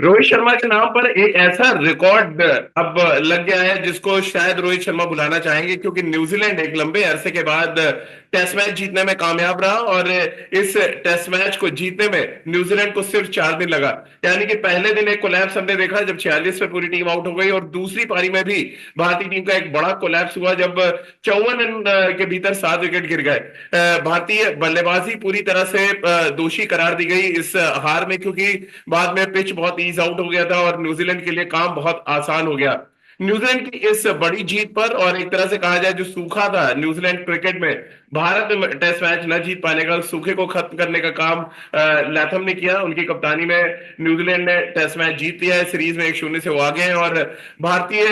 रोहित शर्मा के नाम पर एक ऐसा रिकॉर्ड अब लग गया है जिसको शायद रोहित शर्मा बुलाना चाहेंगे, क्योंकि न्यूजीलैंड एक लंबे अरसे के बाद टेस्ट मैच जीतने में कामयाब रहा। और इस टेस्ट मैच को जीतने में न्यूजीलैंड को सिर्फ 4 दिन लगा। यानी कि पहले दिन एक कोलैप्स हमने देखा जब 46 पे पूरी टीम आउट हो गई, और दूसरी पारी में भी भारतीय टीम का एक बड़ा कोलैप्स हुआ जब 54 रन के भीतर 7 विकेट गिर गए। भारतीय बल्लेबाजी पूरी तरह से दोषी करार दी गई इस हार में, क्योंकि बाद में पिच बहुत ईज आउट हो गया था और न्यूजीलैंड के लिए काम बहुत आसान हो गया। न्यूजीलैंड की इस बड़ी जीत पर, और एक तरह से कहा जाए जो सूखा था न्यूजीलैंड क्रिकेट में, भारत में टेस्ट मैच न जीत पाने का, उस सूखे को खत्म करने का काम लैथम ने किया। उनकी कप्तानी में न्यूजीलैंड ने टेस्ट मैच जीत लिया है। सीरीज में 1-0 से वो आगे हैं। और भारतीय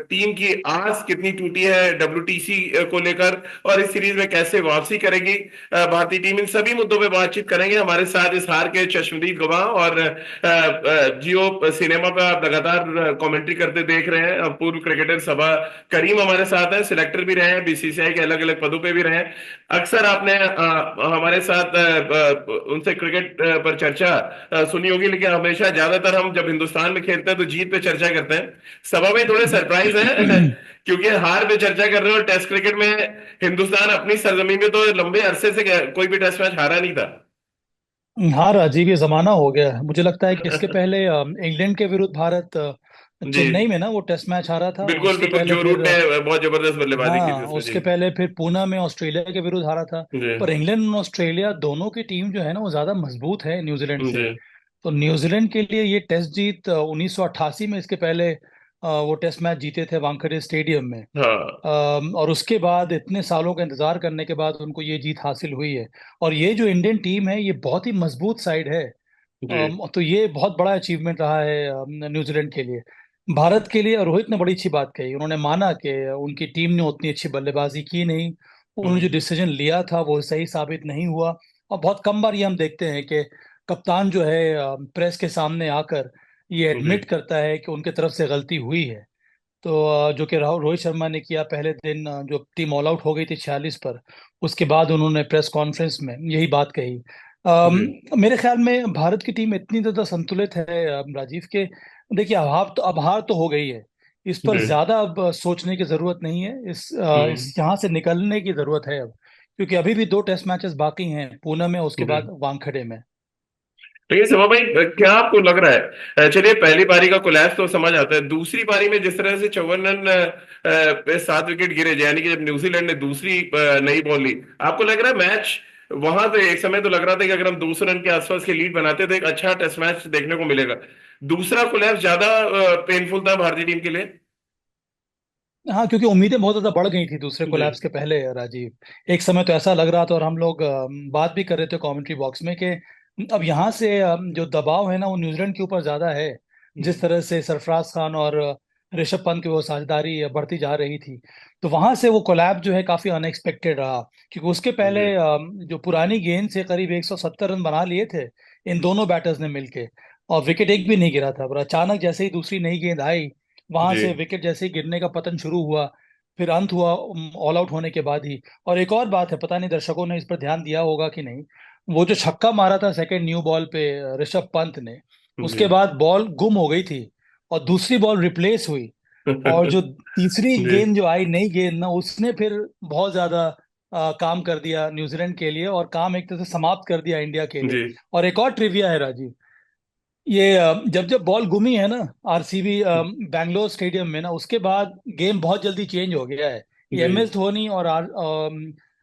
टीम की आस कितनी टूटी है डब्ल्यूटीसी को लेकर, और इस सीरीज में कैसे वापसी करेगी भारतीय टीम, इन सभी मुद्दों पे बातचीत करेंगे। हमारे साथ इस हार के चश्मदीद गवाह और जियो सिनेमा पे आप लगातार कमेंट्री करते देख रहे हैं पूर्व क्रिकेटर सबा करीम हमारे साथ है। सिलेक्टर भी रहे हैं, बीसीसीआई के अलग अलग पदों पे भी रहे हैं। अक्सर आपने हमारे साथ उनसे क्रिकेट पर चर्चा सुनी होगी, लेकिन हमेशा ज्यादातर हम जब हिंदुस्तान में खेलते हैं तो जीत पे चर्चा करते हैं। सभा में थोड़े सरप्राइज है क्योंकि हार पे चर्चा कर रहे हो। टेस्ट क्रिकेट में हिंदुस्तान अपनी सरजमीन में तो लंबे अरसे से कोई भी टेस्ट मैच हारा नहीं था। हाँ राजीव, ये जमाना हो गया है। मुझे लगता है कि इसके पहले इंग्लैंड के विरुद्ध भारत जी, चेन्नई में ना वो टेस्ट मैच हारा था। बिल्कुल उसके बिल्कुल। पहले जो रूट फिर ने बहुत जबरदस्त बल्लेबाजी की थी हाँ, उसमें। जी उसके पहले फिर पुणे में ऑस्ट्रेलिया के विरुद्ध हारा था। जी पर इंग्लैंड और ऑस्ट्रेलिया दोनों की टीम जो है ना वो ज्यादा मजबूत है न्यूजीलैंड से। जी। तो न्यूजीलैंड के लिए ये टेस्ट जीत 1988 में, इसके पहले वो टेस्ट मैच जीते थे वानखेड़े स्टेडियम में। हाँ और उसके बाद इतने सालों का इंतजार करने के बाद उनको ये जीत हासिल हुई है। और ये जो इंडियन टीम है ये बहुत ही मजबूत साइड है। जी। तो ये बहुत बड़ा अचीवमेंट रहा है न्यूजीलैंड के लिए। भारत के लिए रोहित ने बड़ी अच्छी बात कही। उन्होंने माना कि उनकी टीम ने उतनी अच्छी बल्लेबाजी की नहीं। उन्होंने जो हम्म, डिसीजन लिया था वो सही साबित नहीं हुआ। और बहुत कम बार ये हम देखते हैं कि कप्तान जो है प्रेस के सामने आकर ये जी एडमिट करता है कि उनके तरफ से गलती हुई है। तो जो कि राहुल रोहित शर्मा ने किया पहले दिन, जो टीम ऑल आउट हो गई थी 46 पर। उसके बाद उन्होंने प्रेस कॉन्फ्रेंस में यही बात कही। जी मेरे ख्याल में भारत की टीम इतनी ज्यादा संतुलित है राजीव के। देखिए, अब हार तो हो गई है। इस पर जी। ज्यादा अब सोचने की जरूरत नहीं है। हम्म। इस यहाँ से निकलने की जरूरत है अब। क्योंकि अभी भी 2 टेस्ट मैचेस बाकी हैं, पुणे में, उसके बाद जी। वानखेड़े में। लेकिन समा भाई, क्या आपको लग रहा है, चलिए पहली पारी का कोलैप्स तो समझ आता है, दूसरी पारी में जिस तरह से 54 रन पे 7 विकेट गिरे, यानी कि जब न्यूजीलैंड ने दूसरी नई बॉल ली, आपको लग रहा है मैच वहां तो एक समय तो लग रहा था कि अगर हम 200 रन के आसपास की लीड बनाते तो एक अच्छा टेस्ट मैच देखने को मिलेगा। दूसरा कोलैप्स ज्यादा पेनफुल था भारतीय टीम के लिए। हाँ, क्योंकि उम्मीदें बहुत ज्यादा बढ़ गई थी दूसरे जी कोलैप्स के पहले राजीव। एक समय तो ऐसा लग रहा था, और हम लोग बात भी कर रहे थे कमेंट्री बॉक्स में, कि अब यहाँ से जो दबाव है ना वो न्यूजीलैंड के ऊपर ज्यादा है। जिस तरह से सरफराज खान और ऋषभ पंत की वो साझेदारी बढ़ती जा रही थी, तो वहां से वो कोलैप्स जो है काफी अनएक्सपेक्टेड रहा। क्योंकि उसके पहले जी जो पुरानी गेंद से करीब 170 रन बना लिए थे इन दोनों बैटर्स ने मिलके, और विकेट एक भी नहीं गिरा था। पर अचानक जैसे ही दूसरी नई गेंद आई, वहां जी से विकेट जैसे ही गिरने का पतन शुरू हुआ। फिर अंत हुआ ऑल आउट होने के बाद ही। और एक और बात है, पता नहीं दर्शकों ने इस पर ध्यान दिया होगा कि नहीं, वो जो छक्का मारा था सेकंड न्यू बॉल पे ऋषभ पंत ने, उसके जी बाद बॉल गुम हो गई थी और दूसरी बॉल रिप्लेस हुई। और जो तीसरी जी गेंद जो आई, नई गेंद ना, उसने फिर बहुत ज्यादा काम कर दिया न्यूजीलैंड के लिए, और काम एक तरह से समाप्त कर दिया इंडिया के लिए। जी और एक और ट्रिविया है राजीव, ये जब जब बॉल गुमी है ना आरसीबी बैंगलोर स्टेडियम में ना, उसके बाद गेम बहुत जल्दी चेंज हो गया है। ये एम जी एस धोनी और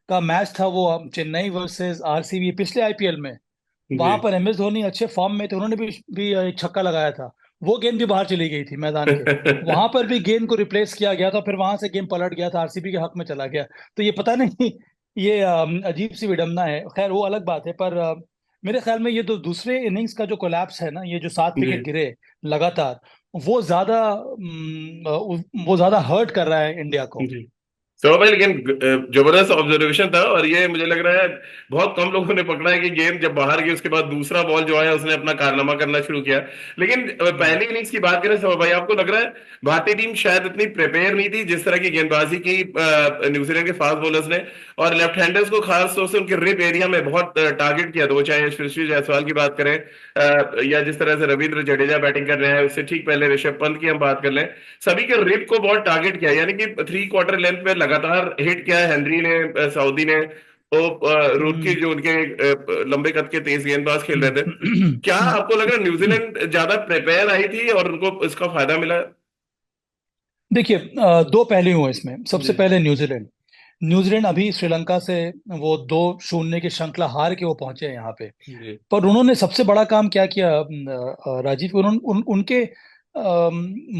का मैच था, वो चेन्नई वर्सेस आरसीबी पिछले आईपीएल में। जी वहां पर एम एस धोनी अच्छे फॉर्म में थे, उन्होंने भी एक छक्का लगाया था। वो गेंद भी बाहर चली गई थी मैदान के। वहां पर भी गेंद को रिप्लेस किया गया था, फिर वहां से गेम पलट गया था, आरसीबी के हक में चला गया। तो ये पता नहीं ये अजीब सी विडंबना है। खैर, वो अलग बात है। पर मेरे ख्याल में ये तो दूसरे इनिंग्स का जो कोलैप्स है ना, ये जो 7 विकेट जी गिरे लगातार, वो ज्यादा वो ज्यादा हर्ट कर रहा है इंडिया को। जी। सो भाई, लेकिन जबरदस्त ऑब्जर्वेशन था, और ये मुझे लग रहा है बहुत कम लोगों ने पकड़ा है कि गेंद जब बाहर गई उसके बाद दूसरा बॉल जो आया उसने अपना कारनामा करना शुरू किया। लेकिन हम्म पहली इनिंग्स की बात करें सौरभ भाई, आपको लग रहा है भारतीय टीम शायद इतनी प्रिपेयर नहीं थी जिस तरह की गेंदबाजी की न्यूजीलैंड के फास्ट बॉलर्स ने, और लेफ्ट हैंडर्स को खास तौर से उनके रिप एरिया में बहुत टारगेट किया, तो वो चाहे यशस्वी जायसवाल की बात करें या जिस तरह से रविंद्र जडेजा बैटिंग कर रहे हैं, उससे ठीक पहले ऋषभ पंत की हम बात कर लें, सभी के रिप को बहुत टारगेट किया, यानी कि 3 क्वार्टर लेंथ पे लगातार हिट किया है हेनरी ने, सऊदी ने, तो रूट की हम्म जो उनके लंबे कद के तेज गेंदबाज खेल रहे थे। क्या हम्म। आपको लग रहा है न्यूजीलैंड ज्यादा प्रिपेयर आई थी और उनको इसका फायदा मिला? देखिए, दो पहलू हैं इसमें। सबसे जी। पहले न्यूजीलैंड। न्यूजीलैंड अभी श्रीलंका से वो 2-0 की श्रृंखला हार के वो पहुंचे हैं यहाँ पे। जी। पर उन्होंने सबसे बड़ा काम क्या किया, राजीव, उनके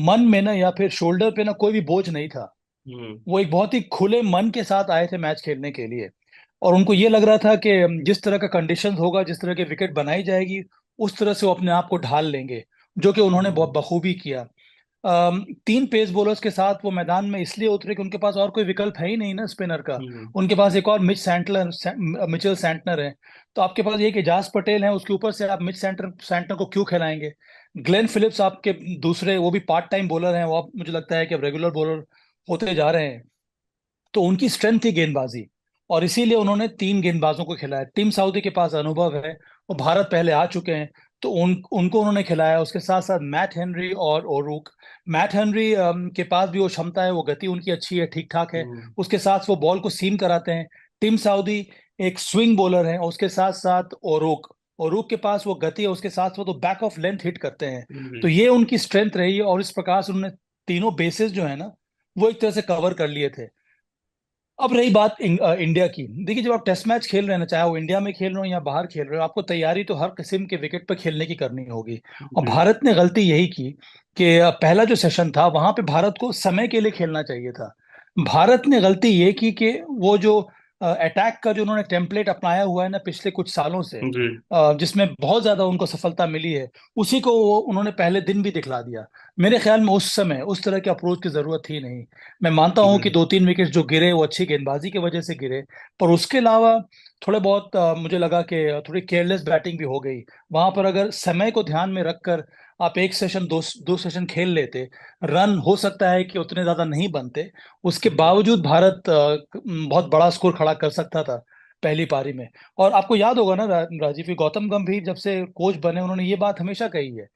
मन में ना या फिर शोल्डर पे ना कोई भी बोझ नहीं था। हम्म। वो एक बहुत ही खुले मन के साथ आए थे मैच खेलने के लिए। और उनको ये लग रहा था कि जिस तरह का कंडीशंस होगा, जिस तरह के विकेट बनाई जाएगी, उस तरह से वो अपने आप को ढाल लेंगे, जो कि उन्होंने बहुत हम्म। बखूबी किया। 3 पेस बॉलर्स के साथ वो मैदान में इसलिए उतरे कि उनके पास और कोई विकल्प है ही नहीं ना स्पिनर का। हम्म। उनके पास एक और मिचेल सैंटनर है। तो आपके पास ये कि एजाज पटेल है, उसके ऊपर से आप मिच सैंटनर को क्यों खिलाएंगे? ग्लेन फिलिप्स आपके दूसरे, वो भी पार्ट टाइम बॉलर हैं, वो अब मुझे लगता है कि अब रेगुलर बॉलर होते जा रहे हैं। तो उनकी स्ट्रेंथ थी गेंदबाजी, और इसीलिए उन्होंने 3 गेंदबाजों को खिलाया। टीम साउदी के पास अनुभव है, वो भारत पहले आ चुके हैं, तो उनको उन्होंने खिलाया। उसके साथ साथ मैट हेनरी और ओरुक। मैट हेनरी के पास भी वो क्षमता है, वो गति उनकी अच्छी है, ठीक ठाक है। हम्म। उसके साथ वो बॉल को सीम कराते हैं। टीम सऊदी एक स्विंग बॉलर है, उसके साथ साथ ओरुक। ओरुक के पास वो गति है, उसके साथ साथ वो बैक ऑफ लेंथ हिट करते हैं। तो हम्म। ये उनकी स्ट्रेंथ रही है, और इस प्रकार से उन्होंने तीनों बेसिस जो है ना, वो एक तरह से कवर कर लिए थे। अब रही बात इंडिया की। देखिए, जब आप टेस्ट मैच खेल रहे हैं ना, चाहे वो इंडिया में खेल रहे हो या बाहर खेल रहे हो, आपको तैयारी तो हर किस्म के विकेट पर खेलने की करनी होगी। और जी। भारत ने गलती यही की कि पहला जो सेशन था वहां पे भारत को समय के लिए खेलना चाहिए था। भारत ने गलती ये की कि वो जो अटैक का जो उन्होंने टेम्पलेट अपनाया हुआ है ना पिछले कुछ सालों से, जी। जिसमें बहुत ज्यादा उनको सफलता मिली है, उसी को वो उन्होंने पहले दिन भी दिखला दिया। मेरे ख्याल में उस समय उस तरह के अप्रोच की जरूरत थी नहीं। मैं मानता हूं कि जी। 2-3 विकेट जो गिरे वो अच्छी गेंदबाजी की वजह से गिरे, पर उसके अलावा थोड़े बहुत मुझे लगा कि थोड़ी केयरलेस बैटिंग भी हो गई। वहां पर अगर समय को ध्यान में रखकर आप एक सेशन, दो दो सेशन खेल लेते, रन हो सकता है कि उतने ज्यादा नहीं बनते। उसके बावजूद भारत बहुत बड़ा स्कोर खड़ा कर सकता था पहली पारी में। और आपको याद होगा ना, राजीव, कि गौतम गंभीर जब से कोच बने, उन्होंने ये बात हमेशा कही है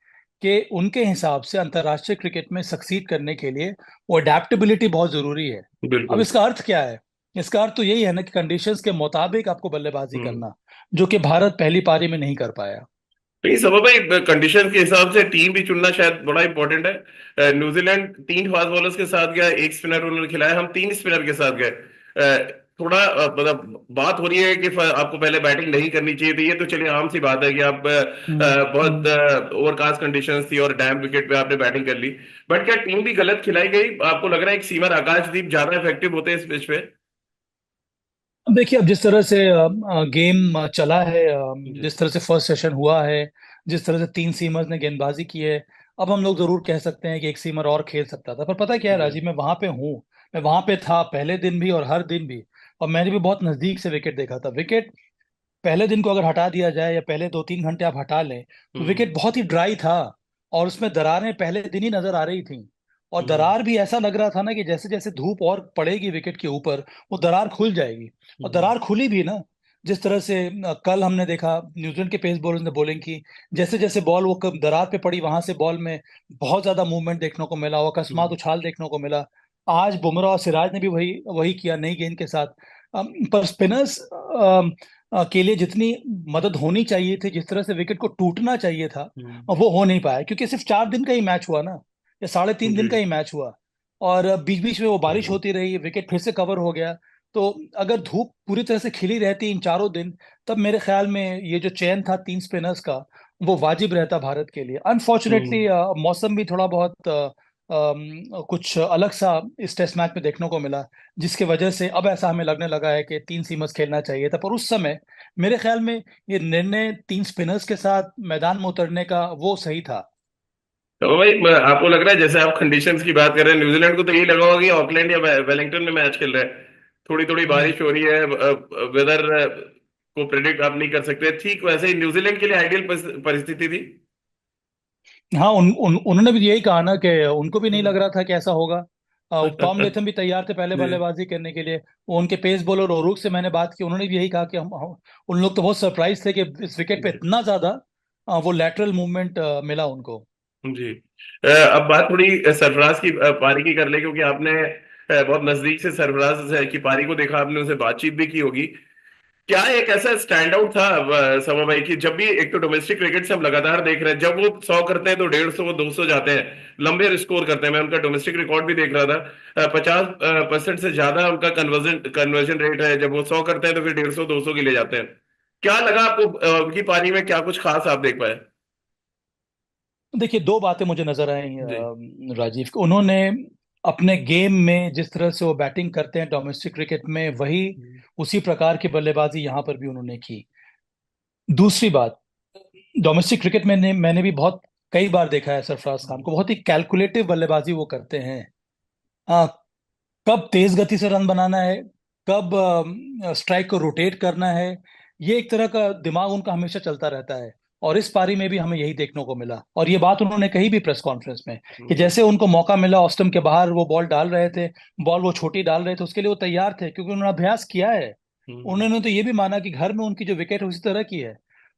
कि उनके हिसाब से अंतर्राष्ट्रीय क्रिकेट में सक्सीड करने के लिए वो अडेप्टेबिलिटी बहुत जरूरी है। अब बिल्कुल। इसका अर्थ क्या है? इसका अर्थ तो यही है ना कि कंडीशंस के मुताबिक आपको बल्लेबाजी हम्म। करना, जो कि भारत पहली पारी में नहीं कर पाया। नहीं सब भाई, कंडीशन के हिसाब से टीम भी चुनना शायद बड़ा इंपॉर्टेंट है। न्यूजीलैंड 3 फास्ट बॉलर्स के साथ गया, एक स्पिनर उन्होंने खिलाया, हम 3 स्पिनर के साथ गए। थोड़ा मतलब बात हो रही है कि आपको पहले बैटिंग नहीं करनी चाहिए थी, ये तो चलिए आम सी बात है कि आप बहुत हम्म। ओवरकास्ट कंडीशंस थी और डैम विकेट पे आपने बैटिंग कर ली। बट क्या टीम भी गलत खिलाई गई? आपको लग रहा है एक सीमर आकाशदीप ज्यादा इफेक्टिव होते इस पिच पे? अब देखिए, अब जिस तरह से गेम चला है, जी। जिस तरह से फर्स्ट सेशन हुआ है, जिस तरह से 3 सीमर्स ने गेंदबाजी की है, अब हम लोग जरूर कह सकते हैं कि एक सीमर और खेल सकता था। पर पता क्या है जी। राजीव, मैं वहां पे हूँ, मैं वहां पे था पहले दिन भी और हर दिन भी। और मैंने भी बहुत नजदीक से विकेट देखा था। विकेट पहले दिन को अगर हटा दिया जाए या पहले 2-3 घंटे आप हटा लें, तो हम्म। विकेट बहुत ही ड्राई था। और उसमें दरारें पहले दिन ही नजर आ रही थी। और हम्म। दरार भी ऐसा लग रहा था ना कि जैसे जैसे धूप और पड़ेगी विकेट के ऊपर, वो दरार खुल जाएगी। और हम्म। दरार खुली भी ना, जिस तरह से कल हमने देखा न्यूजीलैंड के पेस बॉलर्स ने बॉलिंग की। जैसे जैसे बॉल वो दरार पे पड़ी, वहां से बॉल में बहुत ज्यादा मूवमेंट देखने को मिला, वो अकस्मात हम्म। उछाल देखने को मिला। आज बुमराह और सिराज ने भी वही वही किया नई गेंद के साथ। पर स्पिनर्स के लिए जितनी मदद होनी चाहिए थी, जिस तरह से विकेट को टूटना चाहिए था, हम्म। वो हो नहीं पाया, क्योंकि सिर्फ 4 दिन का ही मैच हुआ ना, या 3.5 दिन का जी। ही मैच हुआ। और बीच बीच में वो बारिश होती रही, विकेट फिर से कवर हो गया। तो अगर धूप पूरी तरह से खिली रहती इन 4 दिन, तब मेरे ख्याल में ये जो चयन था 3 स्पिनर्स का, वो वाजिब रहता भारत के लिए। अनफॉर्चुनेटली हम्म। मौसम भी थोड़ा बहुत कुछ अलग सा इस टेस्ट मैच में देखने को मिला, जिसकी वजह से अब ऐसा हमें लगने लगा है कि 3 सीमर्स खेलना चाहिए था। पर उस समय मेरे ख्याल में ये निर्णय 3 स्पिनर्स के साथ मैदान में उतरने का वो सही था। तो भाई आपको लग रहा है जैसे आप कंडीशंस की बात कर रहे हैं, न्यूजीलैंड को तो यही लगा होगा कि ऑकलैंड या वेलिंगटन में मैच खेल रहे हैं, थोड़ी थोड़ी हम्म। बारिश हो रही है, वेदर को प्रिडिक्ट आप नहीं कर सकते, ठीक वैसे ही न्यूजीलैंड के लिए आइडियल परिस्थिति थी। हाँ, उन्होंने भी यही कहा ना कि उनको भी नहीं लग हम्म। रहा था कि ऐसा होगा। टॉम लेथम भी तैयार थे पहले जी बल्लेबाजी करने के लिए। वो उनके पेस बॉलर ओरुक से मैंने बात की, उन्होंने भी यही कहा कि हम उन लोग तो बहुत सरप्राइज थे कि इस विकेट पे जी इतना ज्यादा वो लेटरल मूवमेंट मिला उनको। जी। अब बात थोड़ी सरफराज की पारी की कर ले, क्योंकि आपने बहुत नजदीक से सरफराज की पारी को देखा, आपने उनसे बातचीत भी की होगी। क्या एक ऐसा स्टैंड आउट था समा भाई की, जब भी एक तो डोमेस्टिक क्रिकेट से हम लगातार देख रहे हैं, जब वो 100 करते हैं तो 150 वो 200 जाते हैं, लंबे स्कोर करते हैं। मैं उनका डोमेस्टिक रिकॉर्ड भी देख रहा था, 50% से ज्यादा उनका कन्वर्जन कन्वर्जन रेट है। जब वो 100 करते हैं तो फिर 150 200 के ले जाते हैं। क्या लगा आपको उनकी पारी में, क्या कुछ खास आप देख पाए? देखिए, दो बातें मुझे नजर आई जी राजीव को। उन्होंने अपने गेम में जिस तरह से वो बैटिंग करते हैं डोमेस्टिक क्रिकेट में, वही उसी प्रकार की बल्लेबाजी यहाँ पर भी उन्होंने की। दूसरी बात, डोमेस्टिक क्रिकेट में मैंने भी बहुत कई बार देखा है सरफराज खान को, बहुत ही कैलकुलेटिव बल्लेबाजी वो करते हैं। आ, कब तेज गति से रन बनाना है, कब स्ट्राइक को रोटेट करना है, ये एक तरह का दिमाग उनका हमेशा चलता रहता है। और इस पारी में भी हमें यही देखने को मिला, और ये बात उन्होंने कही भी प्रेस कॉन्फ्रेंस में कि जी। जैसे उनको मौका मिला ऑस्टम के बाहर वो बॉल डाल रहे थे, बॉल वो छोटी डाल रहे थे, उसके लिए वो तैयार थे क्योंकि उन्होंने अभ्यास किया है। हम्म। उन्होंने तो ये भी माना कि घर में उनकी जो विकेट है उसी तरह की है,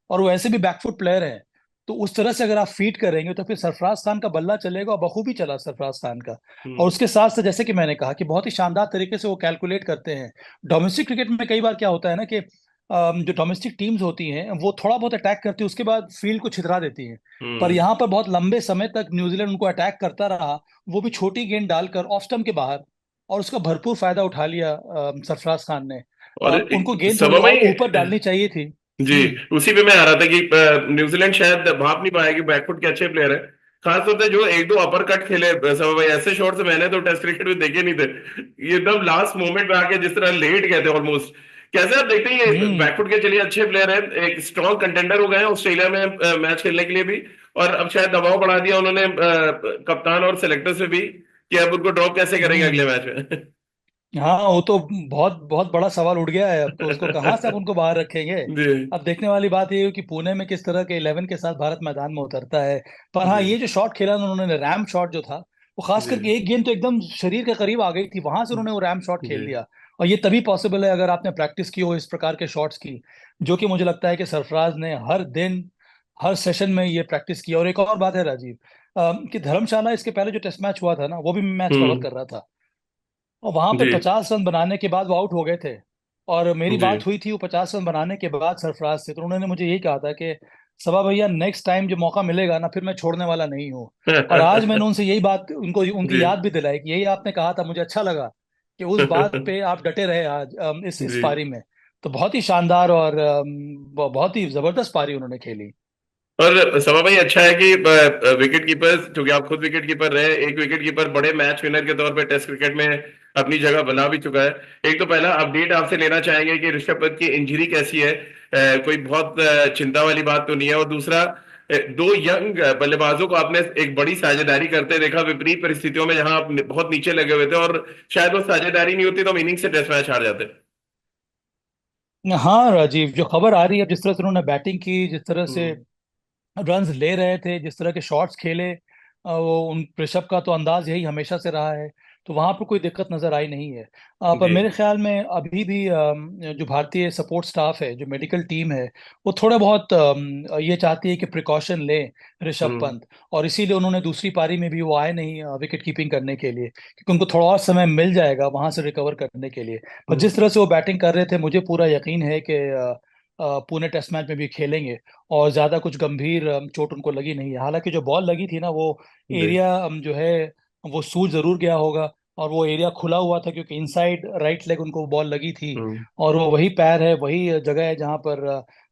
और वो ऐसे भी बैकफुट प्लेयर है। तो उस तरह से अगर आप फीड करेंगे तो फिर सरफराज खान का बल्ला चलेगा, और बखूबी चला सरफराज खान का। और हम्म। उसके साथ साथ जैसे कि मैंने कहा कि बहुत ही शानदार तरीके से वो कैलकुलेट करते हैं। डोमेस्टिक क्रिकेट में कई बार क्या होता है ना कि जो डोमेस्टिक टीम्स होती हैं वो थोड़ा बहुत अटैक करती है, उसके बाद फील्ड को छितरा देती हैं। पर हम्म। यहाँ पर बहुत लंबे समय तक न्यूजीलैंड उनको अटैक करता रहा, वो भी छोटी गेंद डालकर ऑफ स्टंप के बाहर, और उसका भरपूर फायदा उठा लिया सरफराज खान ने। और उनको गेंद थोड़ी सभा और में, ऊपर डालनी चाहिए थी। जी, हम्म। उसी पे मैं आ रहा था कि न्यूजीलैंड शायद भाप नहीं पाया कि बैकफुट के अच्छे प्लेयर है, खासतौर से जो एक दो अपर कट खेले सब भाई, ऐसे शॉट्स मैंने तो टेस्ट क्रिकेट में देखे नहीं थे। ये एकदम लास्ट मोमेंट में आके जिस तरह लेट गए थे ऑलमोस्ट। कैसे आप देखते हैं ये हम्म। बैकफुट के, चलिए अच्छे प्लेयर हैं, एक स्ट्रॉन्ग कंटेंडर हो गए हैं ऑस्ट्रेलिया में मैच खेलने के लिए भी, और अब शायद दबाव बढ़ा दिया उन्होंने कप्तान और सेलेक्टर से भी, कि अब उनको ड्रॉप कैसे करेंगे हम्म। अगले मैच में। हाँ, वो तो बहुत बहुत बड़ा सवाल उठ गया है अब तो, उसको कहाँ से अब उनको बाहर रखेंगे। जी अब देखने वाली बात ये है कि पुणे में किस तरह के 11 के साथ भारत मैदान में उतरता है। पर हाँ, जी ये जो शॉट खेला ना उन्होंने, रैम शॉट जो था, वो खास जी करके एक गेंद तो एकदम शरीर के करीब आ गई थी, वहां से उन्होंने वो रैम शॉट खेल जी। दिया। और ये तभी पॉसिबल है अगर आपने प्रैक्टिस की हो इस प्रकार के शॉट्स की, जो कि मुझे लगता है कि सरफराज ने हर दिन हर सेशन में ये प्रैक्टिस की। और एक और बात है राजीव, कि धर्मशाला इसके पहले जो टेस्ट मैच हुआ था ना, वो भी मैं मैच कवर हम्म। कर रहा था, और वहां पे जी 50 रन बनाने के बाद वो आउट हो गए थे। और मेरी जी। बात हुई थी वो 50 रन बनाने के बाद सरफराज से, तो उन्होंने मुझे यही कहा था कि सबा भैया, नेक्स्ट टाइम जो मौका मिलेगा ना, फिर मैं छोड़ने वाला नहीं हूँ। और आज मैंने उनसे यही बात उनको उनकी जी याद भी दिलाई कि यही आपने कहा था, मुझे अच्छा लगा कि उस बात पे आप डटे रहे आज इस जी। पारी में। तो बहुत ही शानदार और बहुत ही जबरदस्त पारी उन्होंने खेली। और समा भाई अच्छा है कि विकेट कीपर, क्योंकि आप खुद विकेट कीपर रहे, एक विकेट कीपर बड़े मैच विनर के तौर पे टेस्ट क्रिकेट में अपनी जगह बना भी चुका है। एक तो पहला अपडेट आपसे लेना चाहेंगे कि ऋषभ पंत की इंजरी कैसी है, कोई बहुत चिंता वाली बात तो नहीं है? और दूसरा, दो यंग बल्लेबाजों को आपने एक बड़ी साझेदारी करते देखा विपरीत परिस्थितियों में, जहां आप बहुत नीचे लगे हुए थे, और शायद वो साझेदारी नहीं होती तो हम इनिंग से टेस्ट मैच हार जाते। हाँ राजीव, जो खबर आ रही है, जिस तरह से उन्होंने बैटिंग की, जिस तरह से हम्म। रन्स ले रहे थे, जिस तरह के शॉट्स खेले, वो उन ऋषभ का तो अंदाज यही हमेशा से रहा है। तो वहां पर कोई दिक्कत नजर आई नहीं है। पर जी। मेरे ख्याल में अभी भी जो भारतीय सपोर्ट स्टाफ है, जो मेडिकल टीम है, वो थोड़ा बहुत ये चाहती है कि प्रिकॉशन ले ऋषभ हम्म। पंत। और इसीलिए उन्होंने दूसरी पारी में भी वो आए नहीं विकेट कीपिंग करने के लिए, क्योंकि उनको थोड़ा और समय मिल जाएगा वहां से रिकवर करने के लिए। पर हम्म। जिस तरह से वो बैटिंग कर रहे थे, मुझे पूरा यकीन है कि पुणे टेस्ट मैच में भी खेलेंगे। और ज्यादा कुछ गंभीर चोट उनको लगी नहीं है। हालांकि जो बॉल लगी थी ना, वो जी। एरिया जो है वो सूज जरूर गया होगा, और वो एरिया खुला हुआ था क्योंकि इनसाइड राइट लेग उनको बॉल लगी थी। हम्म। और वो वही पैर है, वही जगह है जहाँ पर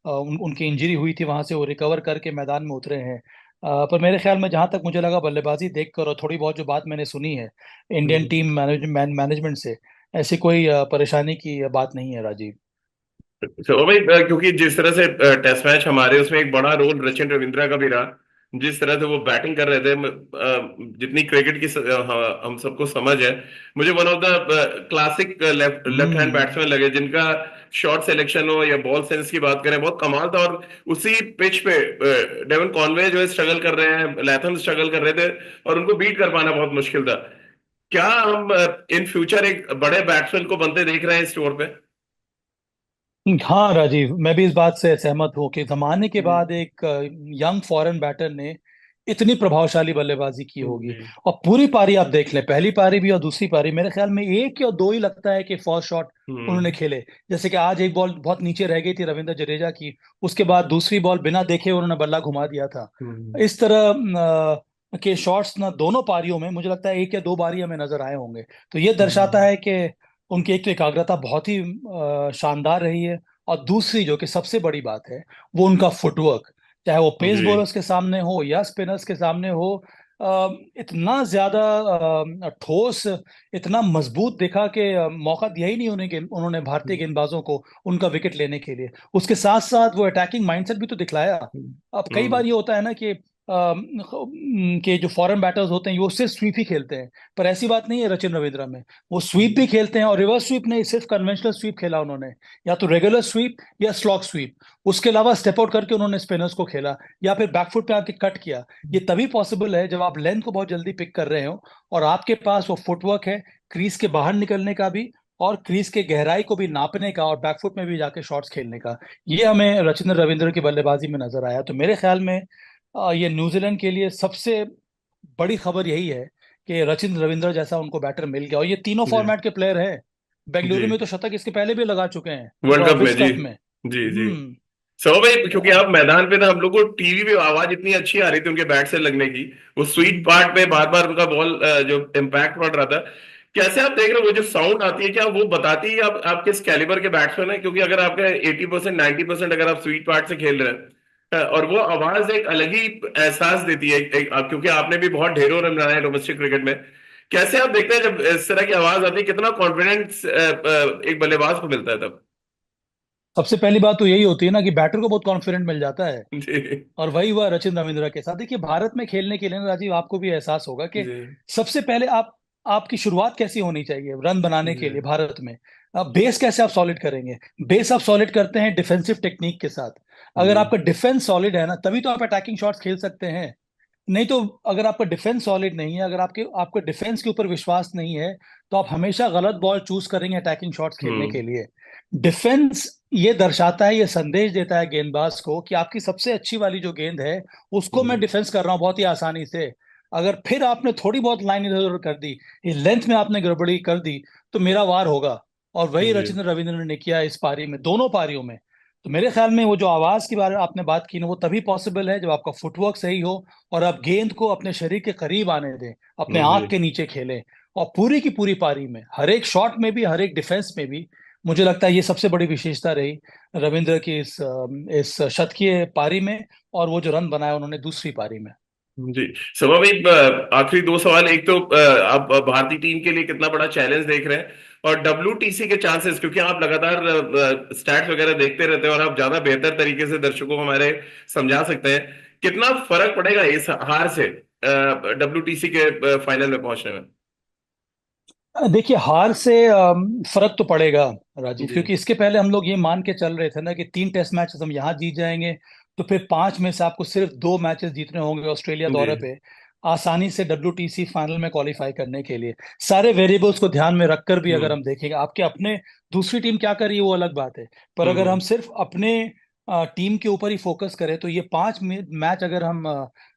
उनकी इंजरी हुई थी, वहां से वो रिकवर करके मैदान में उतरे हैं। पर मेरे ख्याल में जहां तक मुझे लगा बल्लेबाजी देखकर, और थोड़ी बहुत जो बात मैंने सुनी है इंडियन हम्म। टीम मैनेजमेंट से, ऐसी कोई परेशानी की बात नहीं है राजीव। तो भाई क्योंकि जिस तरह से टेस्ट मैच हमारे, उसमें एक बड़ा रोल रचिन रविंद्रा का भी रहा, जिस तरह से वो बैटिंग कर रहे थे, जितनी क्रिकेट की हाँ, हम सबको समझ है, मुझे one of the classic left left hand hmm. Batsman लगे, जिनका शॉट सिलेक्शन हो या बॉल सेंस की बात करें, बहुत कमाल था। और उसी पिच पे डेवन कॉनवे जो है स्ट्रगल कर रहे हैं, लैथम स्ट्रगल कर रहे थे, और उनको बीट कर पाना बहुत मुश्किल था। क्या हम इन फ्यूचर एक बड़े बैट्समैन को बनते देख रहे हैं इस टूर पे? हाँ राजीव, मैं भी इस बात से सहमत हूँ कि जमाने के हम्म। बाद एक यंग फॉरेन बैटर ने इतनी प्रभावशाली बल्लेबाजी की होगी। जी। और पूरी पारी आप देख लें, पहली पारी भी और दूसरी पारी, मेरे ख्याल में एक या दो ही लगता है कि फर्स्ट शॉट उन्होंने हम्म। खेले। जैसे कि आज एक बॉल बहुत नीचे रह गई थी रविंद्र जडेजा की, उसके बाद दूसरी बॉल बिना देखे उन्होंने बल्ला घुमा दिया था। हम्म। इस तरह के शॉट्स ना दोनों पारियों में मुझे लगता है एक या दो बारी हमें नजर आए होंगे। तो ये दर्शाता हम्म। है कि उनकी एक तो एकाग्रता बहुत ही शानदार रही है, और दूसरी जो कि सबसे बड़ी बात है, वो उनका फुटवर्क। चाहे वो पेस जी। बॉलर्स के सामने हो या स्पिनर्स के सामने हो, इतना ज्यादा ठोस, इतना मजबूत दिखा कि मौका दिया ही नहीं उन्होंने भारतीय गेंदबाजों को उनका विकेट लेने के लिए। उसके साथ साथ वो अटैकिंग माइंडसेट भी तो दिखलाया। अब कई हम्म। बार ये होता है ना कि कि जो फॉरेन बैटर्स होते हैं वो सिर्फ स्वीप ही खेलते हैं, पर ऐसी बात नहीं है रचिन रविंद्रा में। वो स्वीप भी खेलते हैं, और रिवर्स स्वीप नहीं, सिर्फ कन्वेंशनल स्वीप खेला उन्होंने, या तो रेगुलर स्वीप या स्लॉग स्वीप। उसके अलावा स्टेप आउट करके उन्होंने स्पिनर्स को खेला, या फिर बैकफुट पे आके कट किया। ये तभी पॉसिबल है जब आप लेंथ को बहुत जल्दी पिक कर रहे हो, और आपके पास वो फुटवर्क है क्रीज के बाहर निकलने का भी, और क्रीज के गहराई को भी नापने का, और बैकफुट में भी जाके शॉट्स खेलने का। ये हमें रचिंद्र रविंद्र की बल्लेबाजी में नजर आया। तो मेरे ख्याल में ये न्यूजीलैंड के लिए सबसे बड़ी खबर यही है कि रचिंद्र रविंद्र जैसा उनको बैटर मिल गया। और ये तीनों जी। फॉर्मेट के प्लेयर हैं। जी। बेंगलुरु में तो शतक इसके पहले भी लगा चुके वर्ल्ड हैं कप में, विश्व जी। कप में। जी। जी। हम्म। सो भाई, क्योंकि आप मैदान पे थे, हम लोग को टीवी पे आवाज इतनी अच्छी आ रही थी उनके बैट से लगने की, वो स्वीट पार्ट पे बार बार उनका बॉल जो इम्पैक्ट पड़ रहा था। कैसे आप देख रहे हो वो जो साउंड आती है, क्या वो बताती है आप किस कैलिबर के बैट्समैन है? क्योंकि अगर आपके 80% 90% अगर आप स्वीट पार्ट से खेल रहे हैं, और वो आवाज एक अलग ही एहसास देती है, क्योंकि आपने भी बहुत ढेरों रन बनाए डोमेस्टिक क्रिकेट में। कैसे आप देखते हैं जब इस तरह की आवाज आती है, कितना कॉन्फिडेंस एक बल्लेबाज को मिलता है तब? सबसे पहली बात तो यही होती है ना कि बैटर को बहुत कॉन्फिडेंट मिल जाता है। जी। और वही हुआ रचिन रविंद्रा के साथ। देखिए, भारत में खेलने के लिए ना राजीव, आपको भी एहसास होगा कि जी। सबसे पहले आपकी शुरुआत कैसी होनी चाहिए रन बनाने के लिए जी। भारत में। बेस कैसे आप सॉलिड करेंगे? बेस आप सॉलिड करते हैं डिफेंसिव टेक्निक के साथ। अगर जी। आपका डिफेंस सॉलिड है ना, तभी तो आप अटैकिंग शॉट्स खेल सकते हैं। नहीं तो अगर आपका डिफेंस सॉलिड नहीं है, अगर आपके डिफेंस के ऊपर विश्वास नहीं है, तो आप हमेशा गलत बॉल चूज करेंगे अटैकिंग शॉट्स खेलने के हम्म। लिए। डिफेंस ये दर्शाता है, ये संदेश देता है गेंदबाज को कि आपकी सबसे अच्छी वाली जो गेंद है, उसको मैं जी। डिफेंस कर रहा हूं बहुत ही आसानी से। अगर फिर आपने थोड़ी बहुत लाइन इधर उधर कर दी, लेंथ में आपने गड़बड़ी कर दी, तो मेरा वार होगा। और वही जी। रचिंद्र रविंद्र ने किया इस पारी में, दोनों पारियों में। तो मेरे ख्याल में वो जो आवाज की बारे में आपने बात की ना, वो तभी पॉसिबल है जब आपका फुटवर्क सही हो, और आप गेंद को अपने शरीर के करीब आने दें, अपने जी। आंख के नीचे खेलें। और पूरी की पूरी पारी में, हर एक शॉट में भी, हर एक डिफेंस में भी, मुझे लगता है ये सबसे बड़ी विशेषता रही रविंद्र की इस शतकीय पारी में, और वो जो रन बनाया उन्होंने दूसरी पारी में। जी। समा भाई, आखिरी दो सवाल। एक तो आप भारतीय टीम के लिए कितना बड़ा चैलेंज देख रहे हैं, और WTC के चांसेस, क्योंकि आप लगातार स्टैट्स वगैरह देखते रहते हैं और आप ज्यादा बेहतर तरीके से दर्शकों को हमारे समझा सकते हैं, कितना फर्क पड़ेगा इस हार से WTC के फाइनल में पहुंचने में? देखिए, हार से फर्क तो पड़ेगा राजीव, जी। क्योंकि इसके पहले हम लोग ये मान के चल रहे थे ना कि 3 टेस्ट मैचेस हम यहाँ जीत जाएंगे, तो फिर 5 में से आपको सिर्फ 2 मैचेस जीतने होंगे ऑस्ट्रेलिया जी। दौरे पे, आसानी से WTC फाइनल में क्वालिफाई करने के लिए। सारे वेरिएबल्स को ध्यान में रखकर भी अगर हम्म। हम देखेंगे, आपके अपने दूसरी टीम क्या कर रही है वो अलग बात है, पर अगर हम हम्म। सिर्फ अपने टीम के ऊपर ही फोकस करें, तो ये 5 मैच अगर हम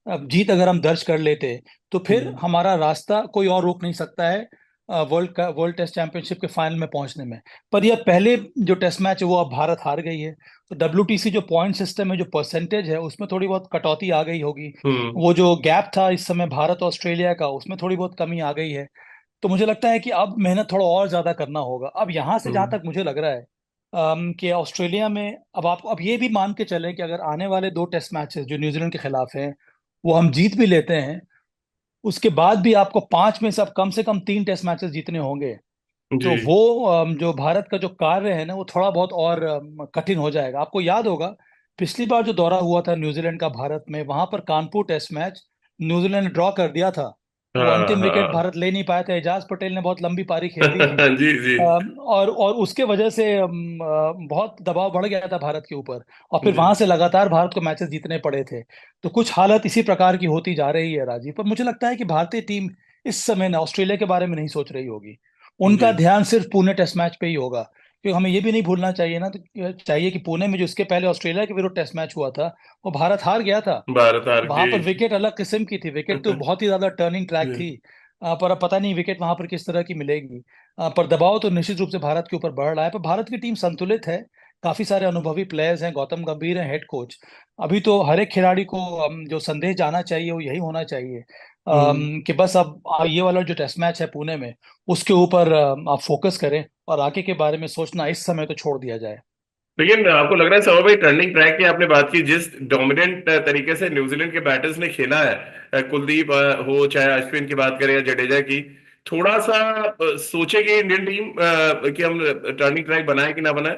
जीत अगर हम दर्ज कर लेते, तो फिर हम्म। हमारा रास्ता कोई और रोक नहीं सकता है वर्ल्ड टेस्ट चैंपियनशिप के फाइनल में पहुंचने में। पर यह पहले जो टेस्ट मैच है वो अब भारत हार गई है, तो WTC जो पॉइंट सिस्टम है, जो परसेंटेज है, उसमें थोड़ी बहुत कटौती आ गई होगी। हम्म। वो जो गैप था इस समय भारत ऑस्ट्रेलिया का, उसमें थोड़ी बहुत कमी आ गई है। तो मुझे लगता है कि अब मेहनत थोड़ा और ज्यादा करना होगा। अब यहाँ से जहां हम्म। तक मुझे लग रहा है कि ऑस्ट्रेलिया में, अब आप अब ये भी मान के चलें कि अगर आने वाले 2 टेस्ट मैचेस जो न्यूजीलैंड के खिलाफ हैं, वो हम जीत भी लेते हैं, उसके बाद भी आपको 5 में से अब कम से कम 3 टेस्ट मैचेस जीतने होंगे। जी। तो वो जो भारत का जो कार्य है ना, वो थोड़ा बहुत और कठिन हो जाएगा। आपको याद होगा पिछली बार जो दौरा हुआ था न्यूजीलैंड का भारत में, वहां पर कानपुर टेस्ट मैच न्यूजीलैंड ने ड्रॉ कर दिया था। वो हाँ अंतिम विकेट हाँ। भारत ले नहीं पाया था, एजाज पटेल ने बहुत लंबी पारी खेल दी थी। जी जी। और उसके वजह से बहुत दबाव बढ़ गया था भारत के ऊपर, और फिर जी वहां से लगातार भारत को मैचेस जीतने पड़े थे। तो कुछ हालत इसी प्रकार की होती जा रही है राजीव। पर मुझे लगता है कि भारतीय टीम इस समय ना ऑस्ट्रेलिया के बारे में नहीं सोच रही होगी। जी। उनका ध्यान सिर्फ पुणे टेस्ट मैच पे ही होगा, क्योंकि हमें ये भी नहीं भूलना चाहिए ना, तो चाहिए कि पुणे में जो इसके पहले ऑस्ट्रेलिया के विरुद्ध टेस्ट मैच हुआ था, वो भारत हार गया था। भारत हार वहां जी। पर विकेट अलग किस्म की थी, विकेट तो बहुत ही ज्यादा टर्निंग ट्रैक जी। थी। पर अब पता नहीं विकेट वहां पर किस तरह की मिलेगी। पर दबाव तो निश्चित रूप से भारत के ऊपर बढ़ रहा है। पर भारत की टीम संतुलित है, काफी सारे अनुभवी प्लेयर्स हैं, गौतम गंभीर हैं हेड कोच। अभी तो हर एक खिलाड़ी को जो संदेश जाना चाहिए वो यही होना चाहिए, हम्म। कि बस अब ये वाला जो टेस्ट मैच है पुणे में, उसके ऊपर आप फोकस करें, और आगे के बारे में सोचना इस समय तो छोड़ दिया जाए। लेकिन आपको लग रहा है सौरभ भाई, टर्निंग ट्रैक की आपने बात की, जिस डोमिनेंट तरीके से न्यूजीलैंड के बैटर्स ने खेला है, कुलदीप हो चाहे अश्विन की बात करें या जडेजा की, थोड़ा सा सोचे कि इंडियन टीम कि हम टर्निंग ट्रैक बनाए कि ना बनाए।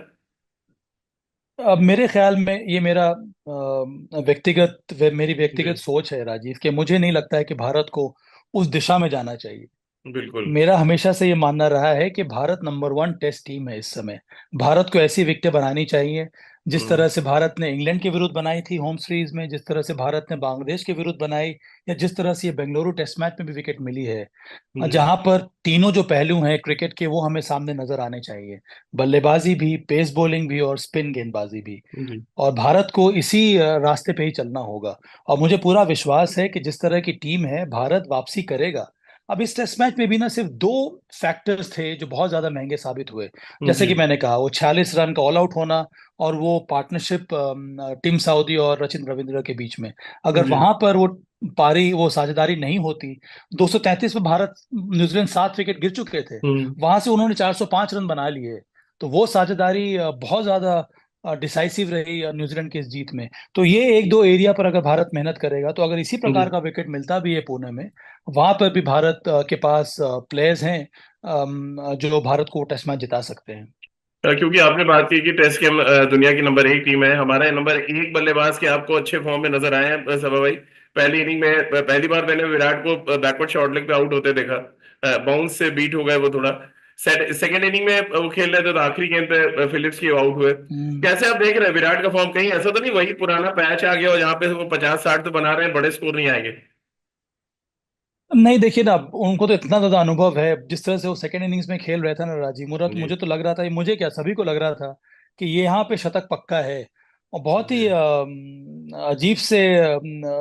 अब मेरे ख्याल में ये मेरा मेरी जी। व्यक्तिगत सोच है राजीव, कि मुझे नहीं लगता है कि भारत को उस दिशा में जाना चाहिए। बिल्कुल। मेरा हमेशा से ये मानना रहा है कि Bharat number one test team है इस समय। भारत को ऐसी विकेटें बनानी चाहिए जिस हम्म। तरह से भारत ने इंग्लैंड के विरुद्ध बनाई थी होम सीरीज में, जिस तरह से भारत ने बांग्लादेश के विरुद्ध बनाई, या जिस तरह से ये बेंगलुरु टेस्ट मैच में भी विकेट मिली है। जी जहां पर तीनों जो पहलू हैं क्रिकेट के, वो हमें सामने नजर आने चाहिए। बल्लेबाजी भी, पेस बॉलिंग भी, और स्पिन गेंदबाजी भी। जी। और भारत को इसी रास्ते पे ही चलना होगा। और मुझे पूरा विश्वास है कि जिस तरह की टीम है, भारत वापसी करेगा। अब इस टेस्ट मैच में भी ना सिर्फ दो फैक्टर्स थे जो बहुत ज्यादा महंगे साबित हुए। जैसे जी। कि मैंने कहा, वो 46 रन का ऑल आउट होना, और वो पार्टनरशिप टीम साउदी और रचिन रविंद्र के बीच में। अगर जी। वहां पर वो साझेदारी नहीं होती, 233 में भारत, न्यूजीलैंड 7 विकेट गिर चुके थे, हम्म। वहां से उन्होंने 405 रन बना लिए। तो वो साझेदारी बहुत ज्यादा डिसाइसिव रही न्यूजीलैंड की इस जीत में। तो ये एक दो एरिया पर अगर भारत मेहनत करेगा, तो अगर इसी जी। प्रकार का विकेट मिलता भी है पुणे में, वहां पर भी भारत के पास प्लेयर्स हैं जो भारत को टेस्ट मैच जिता सकते हैं। क्योंकि आपने बात की कि टेस्ट के हम दुनिया की नंबर 1 टीम है, हमारा नंबर 1 बल्लेबाज के आपको अच्छे फॉर्म में नजर आए हैं सबा भाई। पहली इनिंग में पहली बार मैंने विराट को बैकवर्ड शॉट लेग पे आउट होते देखा, बाउंस से बीट हो गए वो थोड़ा। सेकंड इनिंग में वो खेल रहे थे तो आखिरी गेंद पे फिलिप्स की आउट हुए। हम्म। कैसे आप देख रहे हैं विराट का फॉर्म? कहीं ऐसा तो नहीं वही पुराना पैच आ गया और यहाँ पे वो 50-60 तो बना रहे हैं, बड़े स्कोर नहीं आएंगे? नहीं, देखिए ना, उनको तो इतना ज्यादा अनुभव है। जिस तरह से वो सेकंड इनिंग्स में खेल रहे थे ना राजीव, जी मुझे तो लग रहा था, मुझे क्या, सभी को लग रहा था कि ये यहाँ पे शतक पक्का है। और बहुत ही जी। अजीब से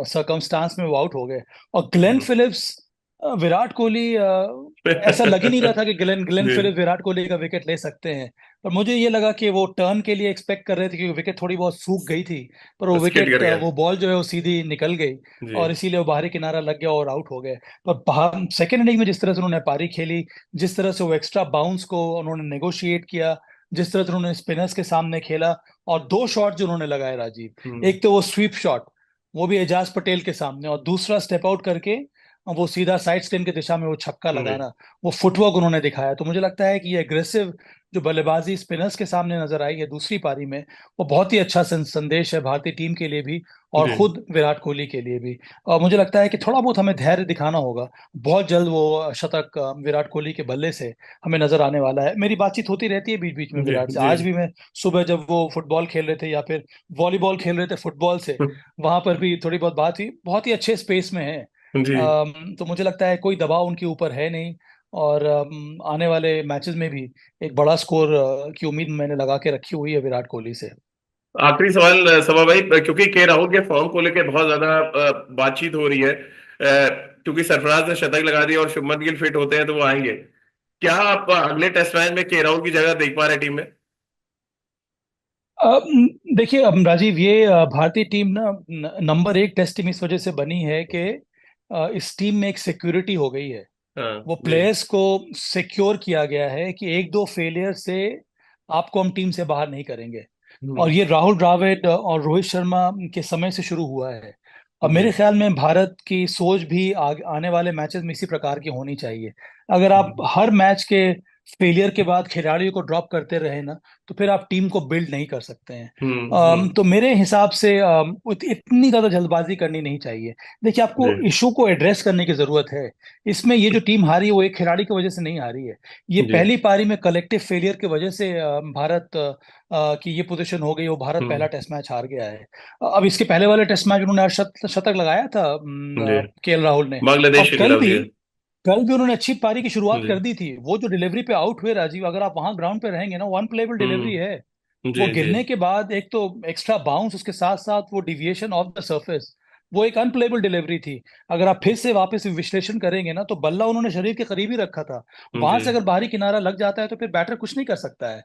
सरकमस्टांस में वो आउट हो गए। और ग्लेन हम्म। फिलिप्स, विराट कोहली, ऐसा लग ही नहीं रहा था कि ग्लेन ग्लेन जी। फिलिप्स विराट कोहली का विकेट ले सकते हैं। पर मुझे ये लगा कि वो टर्न के लिए एक्सपेक्ट कर रहे थे, क्योंकि विकेट थोड़ी बहुत सूख गई थी। पर वो बस किट विकेट, कर गया। वो बॉल जो है वो सीधी निकल गई, जी। और इसीलिए वो बाहरी किनारा लग गया और आउट हो गए। पर बाहर सेकेंड इनिंग में जिस तरह से उन्होंने पारी खेली, जिस तरह से वो एक्स्ट्रा बाउंस को उन्होंने नेगोशिएट किया, जिस तरह से उन्होंने स्पिनर्स के सामने खेला, और दो शॉट जो उन्होंने लगाए राजीव, हम्म। एक तो वो स्वीप शॉट, वो भी एजाज पटेल के सामने, और दूसरा स्टेप आउट करके वो सीधा साइड स्टेन की दिशा में वो छक्का जी। लगाना, वो फुटवर्क उन्होंने दिखाया। तो मुझे लगता है कि ये एग्रेसिव जो बल्लेबाजी स्पिनर्स के सामने नजर आई है दूसरी पारी में, वो बहुत ही अच्छा संदेश है भारतीय टीम के लिए भी, और जी। खुद विराट कोहली के लिए भी। और मुझे लगता है कि थोड़ा बहुत हमें धैर्य दिखाना होगा। बहुत जल्द वो शतक विराट कोहली के बल्ले से हमें नजर आने वाला है। मेरी बातचीत होती रहती है बीच बीच में जी। विराट से। जी। आज भी मैं सुबह जब वो फुटबॉल खेल रहे थे या फिर वॉलीबॉल खेल रहे थे फुटबॉल से, वहां पर भी थोड़ी बहुत बात हुई। बहुत ही अच्छे स्पेस में है। जी। तो मुझे लगता है कोई दबाव उनके ऊपर है नहीं। और आने वाले मैचेस में भी एक बड़ा स्कोर की उम्मीद मैंने लगा के रखी हुई है विराट कोहली से। आखिरी सवाल सभा भाई, क्योंकि के राहुल के फॉर्म को लेकर बहुत ज्यादा बातचीत हो रही है, क्योंकि सरफराज ने शतक लगा दिया और शुभमन गिल फिट होते हैं तो वो आएंगे। क्या आप अगले टेस्ट मैच में के राहुल की जगह देख पा रहे हैं टीम में? देखिए, अब राजीव, ये भारतीय टीम ना नंबर 1 टेस्ट टीम इस वजह से बनी है कि इस टीम में एक सिक्योरिटी हो गई है। हाँ। वो जी। प्लेयर्स को सिक्योर किया गया है कि एक दो फेलियर से आपको हम टीम से बाहर नहीं करेंगे। और हम्म। ये राहुल द्रविड़ और रोहित शर्मा के समय से शुरू हुआ है। और जी। मेरे ख्याल में भारत की सोच भी आने वाले मैचेस में इसी प्रकार की होनी चाहिए। अगर आप हम्म। हर मैच के फेलियर के बाद खिलाड़ियों को ड्रॉप करते रहे ना, तो फिर आप टीम को बिल्ड नहीं कर सकते हैं। हम्म। तो मेरे हिसाब से इतनी ज्यादा जल्दबाजी करनी नहीं चाहिए। देखिए, आपको जी। इशू को एड्रेस करने की जरूरत है। इसमें ये जो टीम हारी है वो एक खिलाड़ी की वजह से नहीं हारी है। ये जी। पहली पारी में कलेक्टिव फेलियर की वजह से भारत की ये पोजीशन हो गई, वो भारत पहला हम्म। टेस्ट मैच हार गया है। अब इसके पहले वाले टेस्ट मैच उन्होंने शतक लगाया था, जी। केएल राहुल ने। बांग्लादेश और के खिलाफ जी। कल भी उन्होंने अच्छी पारी की शुरुआत जी। कर दी थी। वो जो डिलीवरी पे आउट हुए राजीव, अगर आप वहां ग्राउंड पे रहेंगे ना, वन प्लेबल डिलीवरी हम्म। है। वो जी। जी। गिरने के बाद एक तो एक्स्ट्रा बाउंस, उसके साथ साथ वो डिविएशन ऑफ द सरफेस, वो एक अनप्लेबल डिलीवरी थी। अगर आप फिर से वापस विश्लेषण करेंगे ना, तो बल्ला उन्होंने शरीर के करीब ही रखा था। वहां जी। से अगर बाहरी किनारा लग जाता है तो फिर बैटर कुछ नहीं कर सकता है।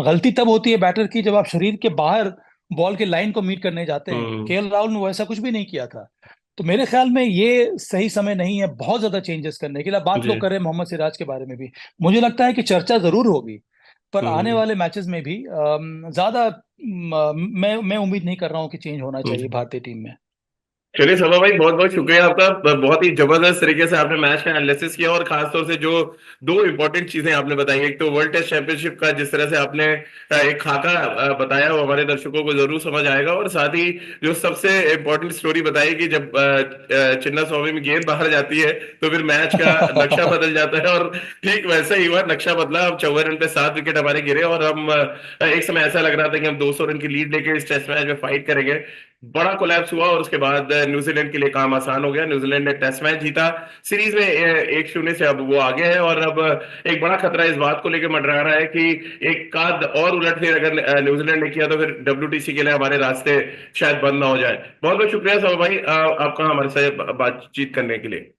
गलती तब होती है बैटर की जब आप शरीर के बाहर बॉल के लाइन को मीट करने जाते हैं। हम्म। केएल राहुल ने वैसा कुछ भी नहीं किया था। तो मेरे ख्याल में ये सही समय नहीं है बहुत ज्यादा चेंजेस करने के लिए। अब बात जी। लोग करें मोहम्मद सिराज के बारे में भी, मुझे लगता है कि चर्चा जरूर होगी, पर आने हम्म। वाले मैचेस में भी ज्यादा मैं उम्मीद नहीं कर रहा हूँ कि चेंज होना चाहिए जी। भारतीय टीम में। चलिए सभा भाई, बहुत बहुत शुक्रिया आपका। बहुत ही जबरदस्त तरीके से आपने मैच का एनालिसिस किया, और खासतौर से जो दो इंपॉर्टेंट चीजें आपने बताई, एक तो वर्ल्ड टेस्ट चैंपियनशिप का जिस तरह से आपने एक खाका बताया, वो हमारे दर्शकों को जरूर समझ आएगा। और साथ ही जो सबसे इंपॉर्टेंट स्टोरी बताई कि जब चिन्ना स्वामी में गेंद बाहर जाती है तो फिर मैच का नक्शा बदल जाता है, और ठीक वैसा ही हुआ, नक्शा बदला। हम 54 रन पे 7 विकेट हमारे गिरे, और हम एक समय ऐसा लग रहा था कि हम 200 रन की लीड लेके इस टेस्ट मैच में फाइट करेंगे। बड़ा कोलैप्स हुआ, और उसके बाद न्यूजीलैंड के लिए काम आसान हो गया। न्यूजीलैंड ने टेस्ट मैच जीता, सीरीज में 1-0 से अब वो आगे है। और अब एक बड़ा खतरा इस बात को लेकर मंडरा रहा है कि एक काद और उलटफेर अगर न्यूजीलैंड ने किया तो फिर डब्ल्यूटीसी के लिए हमारे रास्ते शायद बंद ना हो जाए। बहुत बहुत शुक्रिया सब भाई, आपका हमारे साथ बातचीत करने के लिए।